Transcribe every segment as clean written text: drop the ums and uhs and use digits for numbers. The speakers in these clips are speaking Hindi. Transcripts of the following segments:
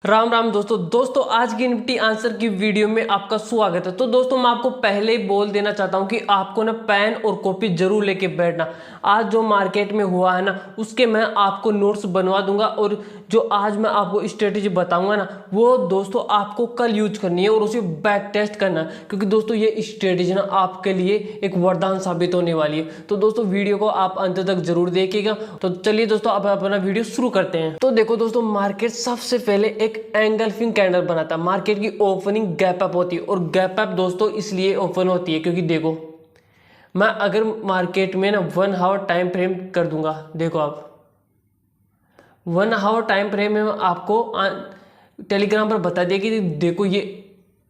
राम राम दोस्तों आज की निफ्टी आंसर की वीडियो में आपका स्वागत है। तो दोस्तों मैं आपको पहले ही बोल देना चाहता हूं कि आपको ना पेन और कॉपी जरूर लेके बैठना। आज जो मार्केट में हुआ है ना उसके मैं आपको नोट्स बनवा दूंगा और जो आज मैं आपको स्ट्रेटेजी बताऊंगा ना वो दोस्तों आपको कल यूज करनी है और उसे बैक टेस्ट करना है, क्योंकि दोस्तों ये स्ट्रेटेजी ना आपके लिए एक वरदान साबित होने वाली है। तो दोस्तों वीडियो को आप अंत तक जरूर देखिएगा। तो चलिए दोस्तों अब अपना वीडियो शुरू करते हैं। तो देखो दोस्तों मार्केट सबसे पहले एक एंगल्फिंग कैंडल बनाता है। मार्केट की ओपनिंग गैप अप होती है और गैप अप दोस्तों इसलिए ओपन होती है क्योंकि देखो मैं अगर मार्केट में ना 1 आवर टाइम फ्रेम कर दूंगा, देखो आप 1 आवर टाइम फ्रेम में आपको टेलीग्राम पर बता दिया कि देखो ये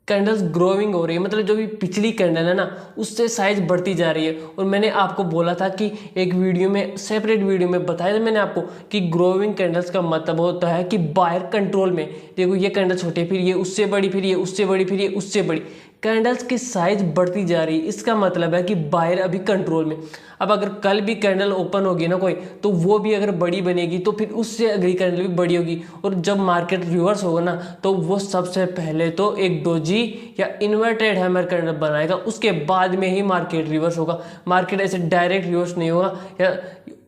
कैंडल्स ग्रोइंग हो रही है, मतलब जो भी पिछली कैंडल है ना उससे साइज बढ़ती जा रही है। और मैंने आपको बोला था कि एक वीडियो में सेपरेट वीडियो में बताया था मैंने आपको कि ग्रोइंग कैंडल्स का मतलब होता है कि बायर कंट्रोल में। देखो ये कैंडल छोटी, फिर ये उससे बड़ी, फिर ये उससे बड़ी, फिर ये उससे बड़ी, कैंडल्स की साइज बढ़ती जा रही है। इसका मतलब है कि बायर अभी कंट्रोल में। अब अगर कल भी कैंडल ओपन होगी ना कोई, तो वो भी अगर बड़ी बनेगी तो फिर उससे अगली कैंडल भी बड़ी होगी। और जब मार्केट रिवर्स होगा ना तो वो सबसे पहले तो एक डोजी या इन्वर्टेड हैमर कैंडल बनाएगा, उसके बाद में ही मार्केट रिवर्स होगा। मार्केट ऐसे डायरेक्ट रिवर्स नहीं होगा, या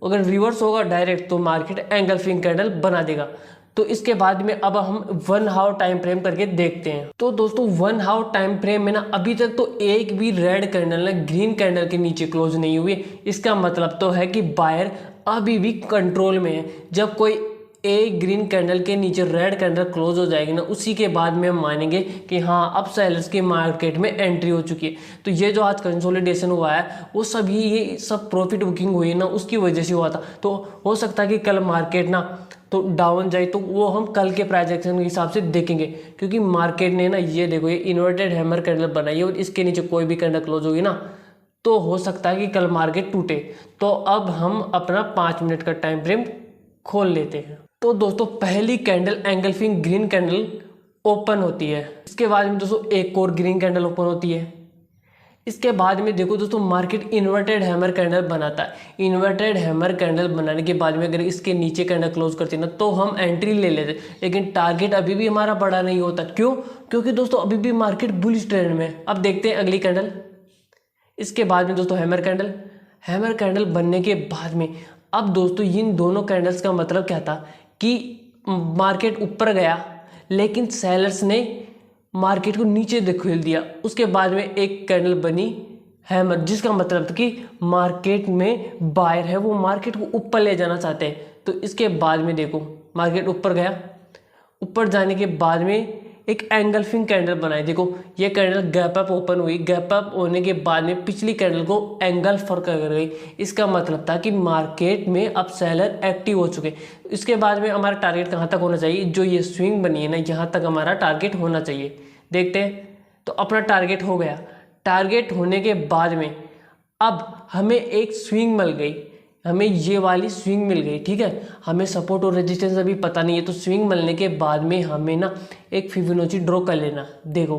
अगर रिवर्स होगा डायरेक्ट तो मार्केट एंगल्फिंग कैंडल बना देगा। तो इसके बाद में अब हम 1 आवर टाइम फ्रेम करके देखते हैं। तो दोस्तों 1 आवर टाइम फ्रेम में ना अभी तक तो एक भी रेड कैंडल ना ग्रीन कैंडल के नीचे क्लोज नहीं हुई। इसका मतलब तो है कि बायर अभी भी कंट्रोल में है। जब कोई एक ग्रीन कैंडल के नीचे रेड कैंडल क्लोज हो जाएगी ना उसी के बाद में हम मानेंगे कि हाँ अब सेलर्स की मार्केट में एंट्री हो चुकी है। तो ये जो आज कंसोलिडेशन हुआ है वो सभी ये सब प्रॉफिट बुकिंग हुई है ना उसकी वजह से हुआ था। तो हो सकता है कि कल मार्केट ना तो डाउन जाए, तो वो हम कल के प्राइजेक्शन के हिसाब से देखेंगे, क्योंकि मार्केट ने ना ये देखो ये इन्वर्टेड हैमर कैंडल बनाई है और इसके नीचे कोई भी कैंडल क्लोज होगी ना तो हो सकता है कि कल मार्केट टूटे। तो अब हम अपना 5 मिनट का टाइम फ्रेम खोल लेते हैं। तो दोस्तों पहली candle engulfing green candle open होती है। इसके बाद में दोस्तों एक और ग्रीन कैंडल ओपन होती है। इसके बाद में देखो दोस्तों मार्केट इन्वर्टेड हैमर कैंडल बनाता है। इन्वर्टेड हैमर कैंडल बनाने के बाद में अगर इसके नीचे कैंडल क्लोज करती है ना तो हम एंट्री ले लेते, लेकिन टारगेट अभी भी हमारा बड़ा नहीं होता। क्यों? क्योंकि दोस्तों अभी भी मार्केट बुलिश ट्रेंड में है। अब देखते हैं अगली कैंडल। इसके बाद में दोस्तों हैमर कैंडल बनने के बाद में अब दोस्तों इन दोनों कैंडल्स का मतलब क्या था कि मार्केट ऊपर गया लेकिन सेलर्स ने मार्केट को नीचे धकेल दिया। उसके बाद में एक कैंडल बनी हैमर, जिसका मतलब था कि मार्केट में बायर है, वो मार्केट को ऊपर ले जाना चाहते हैं। तो इसके बाद में देखो मार्केट ऊपर गया, ऊपर जाने के बाद में एक एंगल्फिंग कैंडल बनाई। देखो ये कैंडल गैप अप ओपन हुई, गैप अप होने के बाद में पिछली कैंडल को एंगल्फ कर गई। इसका मतलब था कि मार्केट में अब सेलर एक्टिव हो चुके। इसके बाद में हमारा टारगेट कहाँ तक होना चाहिए? जो ये स्विंग बनी है ना यहाँ तक हमारा टारगेट होना चाहिए। देखते हैं। तो अपना टारगेट हो गया। टारगेट होने के बाद में अब हमें एक स्विंग मिल गई, हमें ये वाली स्विंग मिल गई, ठीक है। हमें सपोर्ट और रेजिस्टेंस अभी पता नहीं है, तो स्विंग मिलने के बाद में हमें ना एक फिबोनाची ड्रॉ कर लेना। देखो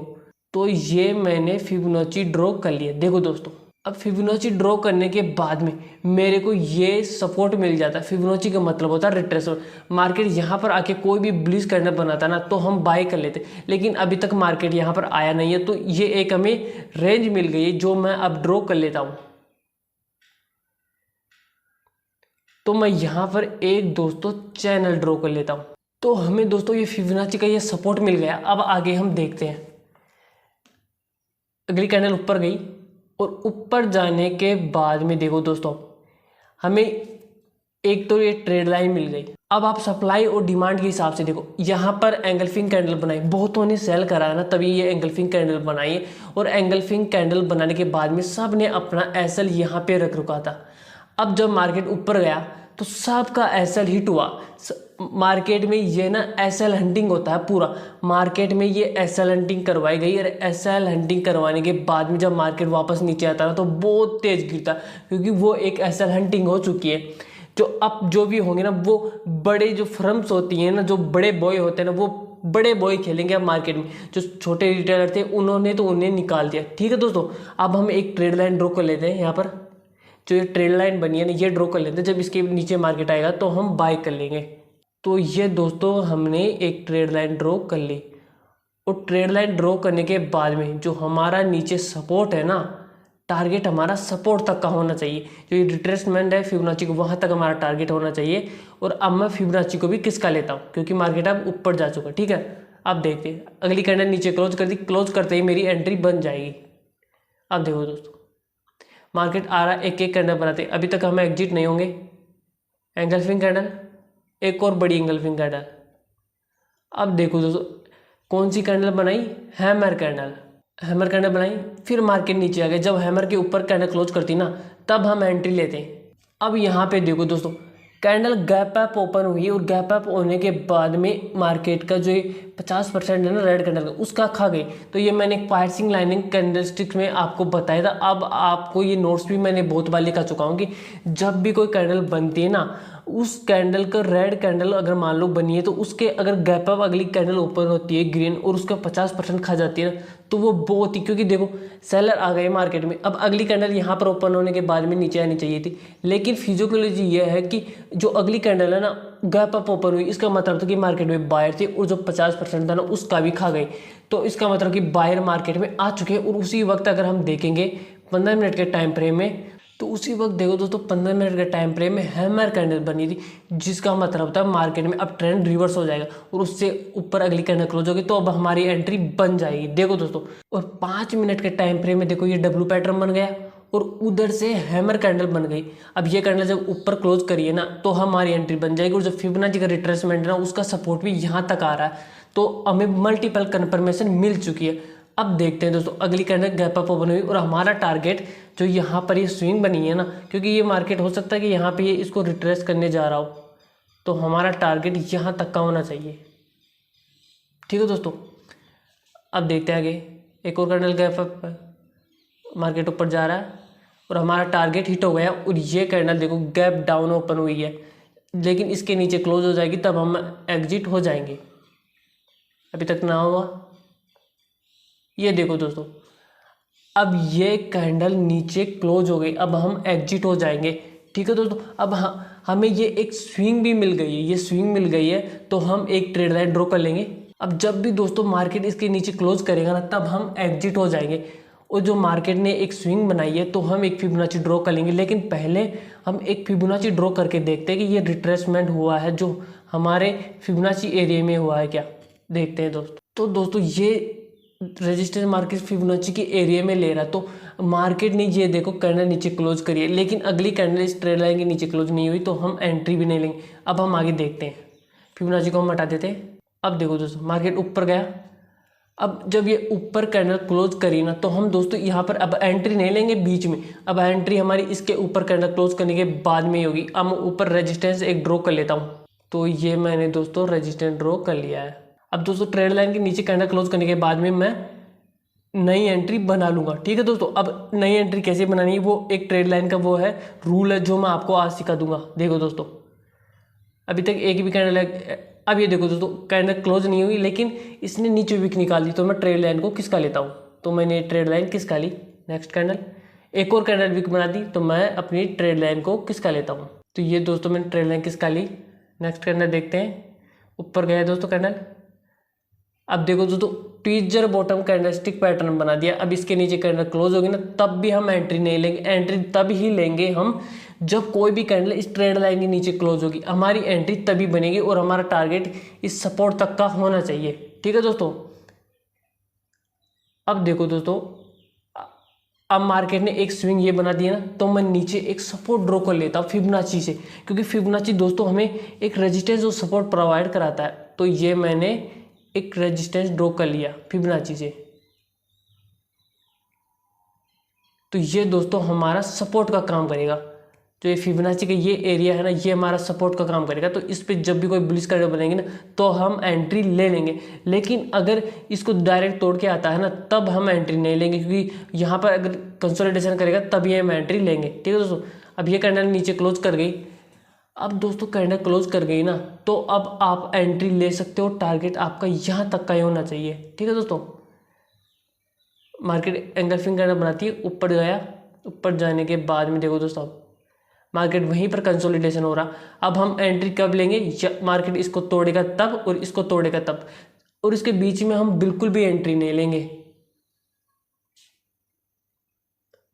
तो ये मैंने फिबोनाची ड्रॉ कर लिया। देखो दोस्तों अब फिबोनाची ड्रॉ करने के बाद में मेरे को ये सपोर्ट मिल जाता है। फिबोनाची का मतलब होता है रिट्रेसमेंट। मार्केट यहाँ पर आके कोई भी बुलिश कैंडल बनाता ना तो हम बाय कर लेते, लेकिन अभी तक मार्केट यहाँ पर आया नहीं है। तो ये एक हमें रेंज मिल गई है जो मैं अब ड्रॉ कर लेता हूँ। तो मैं यहाँ पर एक दोस्तों चैनल ड्रॉ कर लेता हूँ। तो हमें दोस्तों ये फिबोनाची का ये सपोर्ट मिल गया। अब आगे हम देखते हैं। अगली कैंडल ऊपर गई और ऊपर जाने के बाद में देखो दोस्तों हमें एक तो ये ट्रेड लाइन मिल गई। अब आप सप्लाई और डिमांड के हिसाब से देखो, यहाँ पर एंगल्फिंग कैंडल बनाई, बहुतों ने सेल करा है ना तभी ये एंगल्फिंग कैंडल बनाई है। और एंगल्फिंग कैंडल बनाने के बाद में सब ने अपना एसएल यहाँ पे रख रुका था। अब जब मार्केट ऊपर गया तो सबका एसएल हिट हुआ। मार्केट में ये ना एसएल हंटिंग होता है पूरा। मार्केट में ये एसएल हंटिंग करवाई गई और एसएल हंटिंग करवाने के बाद में जब मार्केट वापस नीचे आता ना तो बहुत तेज गिरता, क्योंकि वो एक एसएल हंटिंग हो चुकी है। जो अब जो भी होंगे ना वो बड़े जो फर्म्स होती हैं ना, जो बड़े बॉय होते हैं ना, वो बड़े बॉय खेलेंगे अब मार्केट में। जो छोटे रिटेलर थे उन्होंने तो उन्हें निकाल दिया। ठीक है दोस्तों, अब हम एक ट्रेड लाइन ड्रॉ कर लेते हैं। यहाँ पर जो ये ट्रेड लाइन बनी है ना ये ड्रॉ कर लेते हैं। जब इसके नीचे मार्केट आएगा तो हम बाय कर लेंगे। तो ये दोस्तों हमने एक ट्रेड लाइन ड्रॉ कर ली, और ट्रेड लाइन ड्रॉ करने के बाद में जो हमारा नीचे सपोर्ट है ना, टारगेट हमारा सपोर्ट तक का होना चाहिए। जो ये रिट्रेसमेंट है फिबोनाची को, वहाँ तक हमारा टारगेट होना चाहिए। और अब मैं फिबोनाची को भी किसका लेता हूँ, क्योंकि मार्केट अब ऊपर जा चुका, ठीक है। अब देखते हैं, अगली कैंडल नीचे क्लोज कर दी, क्लोज करते ही मेरी एंट्री बन जाएगी। अब देखो दोस्तों, मार्केट आ रहा है, एक एक कैंडल बनाते, अभी तक हम एग्जिट नहीं होंगे। एंगल्फिंग कैंडल, एक और बड़ी एंगल्फिंग कैंडल। अब देखो दोस्तों, कौन सी कैंडल बनाई, हैमर कैंडल। हैमर कैंडल बनाई, फिर मार्केट नीचे आ गया। जब हैमर के ऊपर कैंडल क्लोज करती ना, तब हम एंट्री लेते हैं। अब यहाँ पे देखो दोस्तों, कैंडल गैप अप ओपन हुई, और गैप अप होने के बाद में मार्केट का जो 50% है ना रेड कैंडल का, उसका खा गई। तो ये मैंने एक पार्सिंग लाइनिंग कैंडलस्टिक में आपको बताया था। अब आपको ये नोट्स भी मैंने बहुत बार लिखा चुका हूँ कि जब भी कोई कैंडल बनती है ना, उस कैंडल का रेड कैंडल अगर मान लो बनी है, तो उसके अगर गैप अप अगली कैंडल ओपन होती है ग्रीन, और उसका 50% खा जाती है ना, तो वो बहुत ही, क्योंकि देखो सेलर आ गए मार्केट में। अब अगली कैंडल यहाँ पर ओपन होने के बाद में नीचे आनी चाहिए थी, लेकिन फिजियोलॉजी ये है कि जो अगली कैंडल है ना गैप अप ओपन हुई, इसका मतलब था कि मार्केट में बायर थे, और जो 50% था ना उसका भी खा गई। तो इसका मतलब कि बायर मार्केट में आ चुके हैं। और उसी वक्त अगर हम देखेंगे 15 मिनट के टाइम फ्रेम में, तो उसी वक्त देखो दोस्तों 15 मिनट के टाइम फ्रेम में हैमर कैंडल बनी थी, जिसका मतलब था मार्केट में अब ट्रेंड रिवर्स हो जाएगा, और उससे ऊपर अगली कैंडल क्लोज होगी, तो अब हमारी एंट्री बन जाएगी। देखो दोस्तों, और 5 मिनट के टाइम फ्रेम में देखो ये डब्ल्यू पैटर्न बन गया, और उधर से हैमर कैंडल बन गई। अब ये कैंडल जब ऊपर क्लोज करिए ना, तो हमारी एंट्री बन जाएगी। और जो फिबोनाची का रिट्रेसमेंट है ना, उसका सपोर्ट भी यहाँ तक आ रहा है, तो हमें मल्टीपल कन्फर्मेशन मिल चुकी है। अब देखते हैं दोस्तों, अगली कैंडल गैप अप ओपन हुई, और हमारा टारगेट जो यहाँ पर ये स्विंग बनी है ना, क्योंकि ये मार्केट हो सकता है कि यहाँ पे ये इसको रिट्रेस करने जा रहा हो, तो हमारा टारगेट यहाँ तक का होना चाहिए, ठीक है दोस्तों। अब देखते हैं आगे, एक और कैंडल गैप अप, मार्केट ऊपर जा रहा है, और हमारा टारगेट हिट हो गया। और ये कैंडल देखो गैप डाउन ओपन हुई है, लेकिन इसके नीचे क्लोज हो जाएगी, तब हम एग्जिट हो जाएंगे। अभी तक ना हुआ, ये देखो दोस्तों, अब ये कैंडल नीचे क्लोज हो गई, अब हम एग्जिट हो जाएंगे, ठीक है दोस्तों। अब हमें ये एक स्विंग भी मिल गई है, ये स्विंग मिल गई है, तो हम एक ट्रेड लाइन ड्रॉ कर लेंगे। अब जब भी दोस्तों मार्केट इसके नीचे क्लोज करेगा ना, तब हम एग्जिट हो जाएंगे। और जो मार्केट ने एक स्विंग बनाई है, तो हम एक फिबोनाची ड्रॉ कर लेंगे। लेकिन पहले हम एक फिबोनाची ड्रॉ करके देखते हैं कि ये रिट्रेसमेंट हुआ है जो हमारे फिबोनाची एरिया में हुआ है क्या, देखते हैं दोस्तों। तो दोस्तों ये रेजिस्टेंस मार्केट फिबोनाची के एरिया में ले रहा है, तो मार्केट ने ये देखो कैंडल नीचे क्लोज करी है, लेकिन अगली कैंडल इस ट्रेड लाइन के नीचे क्लोज नहीं हुई, तो हम एंट्री भी नहीं लेंगे। अब हम आगे देखते हैं, फिबोनाची को हम हटा देते हैं। अब देखो दोस्तों, मार्केट ऊपर गया, अब जब ये ऊपर कैंडल क्लोज करी ना, तो हम दोस्तों यहाँ पर अब एंट्री नहीं लेंगे बीच में, अब एंट्री हमारी इसके ऊपर कैंडल क्लोज करने के बाद में ही होगी। अब ऊपर रेजिस्टेंस एक ड्रॉ कर लेता हूँ, तो ये मैंने दोस्तों रेजिस्टेंस ड्रॉ कर लिया है। अब दोस्तों ट्रेड लाइन के नीचे कैंडल क्लोज करने के बाद में मैं नई एंट्री बना लूंगा, ठीक है दोस्तों। अब नई एंट्री कैसे बनानी है, वो एक ट्रेड लाइन का वो है रूल है, जो मैं आपको आज सिखा दूंगा। देखो दोस्तों, अभी तक एक भी कैंडल है, अब ये देखो दोस्तों कैंडल क्लोज नहीं हुई, लेकिन इसने नीचे विक निकाल दी, तो मैं ट्रेड लाइन को किसका लेता हूँ, तो मैंने ट्रेड लाइन किसका ली, नेक्स्ट कैंडल एक और कैंडल विक बना दी, तो मैं अपनी ट्रेड लाइन को किसका लेता हूँ, तो ये दोस्तों मैंने ट्रेड लाइन किसका ली। नेक्स्ट कैंडल देखते हैं, ऊपर गया दोस्तों कैंडल। अब देखो दोस्तों टीजर बॉटम कैंडलस्टिक पैटर्न बना दिया। अब इसके नीचे कैंडल क्लोज होगी ना, तब भी हम एंट्री नहीं लेंगे। एंट्री तब ही लेंगे हम जब कोई भी कैंडल इस ट्रेड लाइन के नीचे क्लोज होगी, हमारी एंट्री तभी बनेगी, और हमारा टारगेट इस सपोर्ट तक का होना चाहिए, ठीक है दोस्तों। अब देखो दोस्तों, अब मार्केट ने एक स्विंग ये बना दिया ना, तो मैं नीचे एक सपोर्ट ड्रॉ कर लेता हूँ फिबोनाची से, क्योंकि फिबोनाची दोस्तों हमें एक रेजिस्टेंस और सपोर्ट प्रोवाइड कराता है। तो ये मैंने एक रेजिस्टेंस ड्रॉ कर लिया फिबोनाची से, तो ये दोस्तों हमारा सपोर्ट का काम करेगा। जो ये फिबोनाची का ये एरिया है ना, ये हमारा सपोर्ट का काम करेगा। तो इस पे जब भी कोई बुलिश कैंडल बनेगी ना, तो हम एंट्री ले लेंगे। लेकिन अगर इसको डायरेक्ट तोड़ के आता है ना, तब हम एंट्री नहीं लेंगे, क्योंकि यहाँ पर अगर कंसोलिडेशन करेगा तभी हम एंट्री लेंगे, ठीक है दोस्तों। अब ये कैंडल नीचे क्लोज कर गई, अब दोस्तों कैंडल क्लोज कर गई ना, तो अब आप एंट्री ले सकते हो। टारगेट आपका यहाँ तक का ही होना चाहिए, ठीक है दोस्तों। मार्केट एंगल्फिंग कैंडल बनाती है, ऊपर गया, ऊपर जाने के बाद में देखो दोस्तों मार्केट वहीं पर कंसोलिडेशन हो रहा। अब हम एंट्री कब लेंगे, मार्केट इसको तोड़ेगा तब और इसको तोड़ेगा तब, और इसके बीच में हम बिल्कुल भी एंट्री नहीं लेंगे।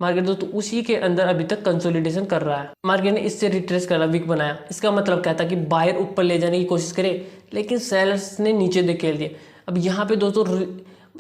मार्केट दोस्तों उसी के अंदर अभी तक कंसोलिडेशन कर रहा है। मार्केट ने इससे रिट्रेस करा, वीक बनाया। इसका मतलब क्या था कि बायर ऊपर ले जाने की कोशिश करे, लेकिन सेलर्स ने नीचे धकेल दिया। अब यहाँ पे दोस्तों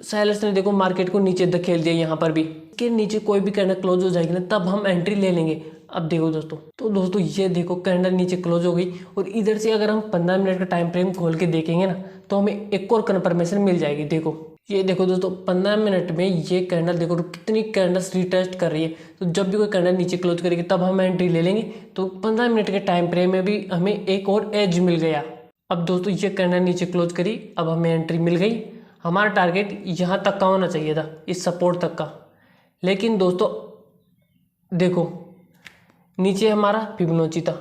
सेलर्स ने देखो मार्केट को नीचे धकेल दिया। यहाँ पर भी के नीचे कोई भी कैंडल क्लोज हो जाएगी ना, तब हम एंट्री ले लेंगे। अब देखो दोस्तों, तो दोस्तों ये देखो कैंडल नीचे क्लोज हो गई, और इधर से अगर हम 15 मिनट का टाइम फ्रेम खोल के देखेंगे ना, तो हमें एक और कन्फर्मेशन मिल जाएगी। देखो ये देखो दोस्तों, 15 मिनट में ये कैंडल देखो कितनी कैंडल्स रिटेस्ट कर रही है। तो जब भी कोई कैंडल नीचे क्लोज करेगी तब हम एंट्री ले लेंगे। तो 15 मिनट के टाइम फ्रेम में भी हमें एक और एज मिल गया। अब दोस्तों ये कैंडल नीचे क्लोज करी, अब हमें एंट्री मिल गई। हमारा टारगेट यहाँ तक का होना चाहिए था, इस सपोर्ट तक का। लेकिन दोस्तों देखो नीचे हमारा फिबोनाची था,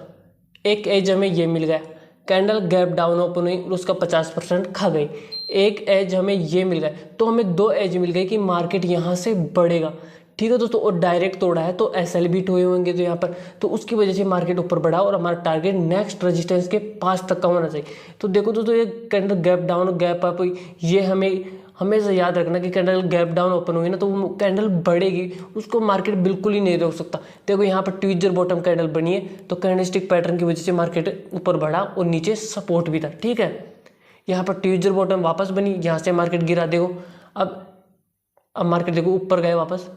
एक एज हमें ये मिल गया। कैंडल गैप डाउन ओपन हुई और उसका 50% खा गई। एक एज हमें ये मिल गया, तो हमें 2 एज मिल गई कि मार्केट यहाँ से बढ़ेगा। ठीक है दोस्तों, और डायरेक्ट तोड़ा है तो एसएल बीट हुए होंगे तो यहाँ पर, तो उसकी वजह से मार्केट ऊपर बढ़ा और हमारा टारगेट नेक्स्ट रेजिस्टेंस के पास तक का होना चाहिए। तो देखो दोस्तों, ये candle gap down gap up हुई, ये हमें हमेशा याद रखना कि कैंडल गैप डाउन ओपन हुई ना, तो वो कैंडल बढ़ेगी, उसको मार्केट बिल्कुल ही नहीं रोक सकता। देखो यहाँ पर ट्विजर बॉटम कैंडल बनी है, तो कैंडलस्टिक पैटर्न की वजह से मार्केट ऊपर बढ़ा और नीचे सपोर्ट भी था। ठीक है, यहाँ पर ट्विजर बॉटम वापस बनी, यहाँ से मार्केट गिरा। देखो अब मार्केट देखो ऊपर गए वापस,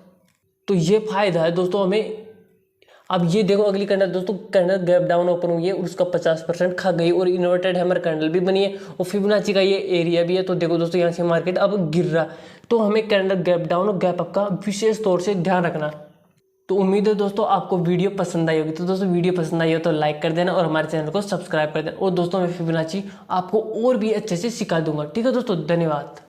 तो ये फायदा है दोस्तों हमें। अब ये देखो अगली कैंडल दोस्तों, कैंडल गैप डाउन ओपन हुई है और उसका 50% खा गई, और इन्वर्टेड हैमर कैंडल भी बनी है, और फिबोनाची का ये एरिया भी है। तो देखो दोस्तों, यहाँ से मार्केट अब गिर रहा, तो हमें कैंडल गैप डाउन और गैप अप का विशेष तौर से ध्यान रखना। तो उम्मीद है दोस्तों आपको वीडियो पसंद आई होगी। तो दोस्तों वीडियो पसंद आई हो तो लाइक कर देना और हमारे चैनल को सब्सक्राइब कर देना। और दोस्तों मैं फिबोनाची आपको और भी अच्छे से सिखा दूंगा। ठीक है दोस्तों, धन्यवाद।